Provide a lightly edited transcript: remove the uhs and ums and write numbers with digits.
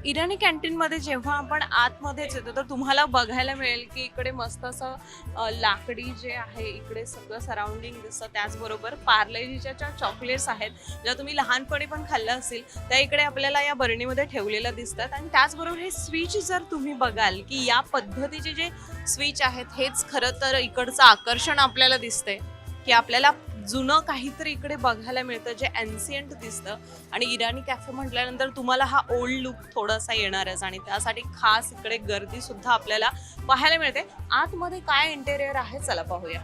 इराणी कॅन्टीनमध्ये जेव्हा आपण आतमध्येच येतो तर तुम्हाला बघायला मिळेल की इकडे मस्त असं लाकडी जे आहे इकडे सगळं सराउंडिंग दिसतं. त्याचबरोबर पार्लेजीच्या ज्या चॉकलेट्स आहेत ज्या तुम्ही लहानपणी पण खाल्ल्या असतील त्या इकडे आपल्याला या बरणीमध्ये ठेवलेल्या दिसतात. आणि त्याचबरोबर हे स्विच जर तुम्ही बघाल की या पद्धतीचे जे स्विच आहेत हेच खरं तर इकडचं आकर्षण आपल्याला दिसतंय की आपल्याला जुनं काहीतरी इकडे बघायला मिळतं जे एन्सियंट दिसतं. आणि इराणी कॅफे म्हटल्यानंतर तुम्हाला हा ओल्ड लुक थोडासा येणारच आणि त्यासाठी खास इकडे गर्दी सुद्धा आपल्याला पाहायला मिळते. आतमध्ये काय इंटेरियर आहे चला पाहूया.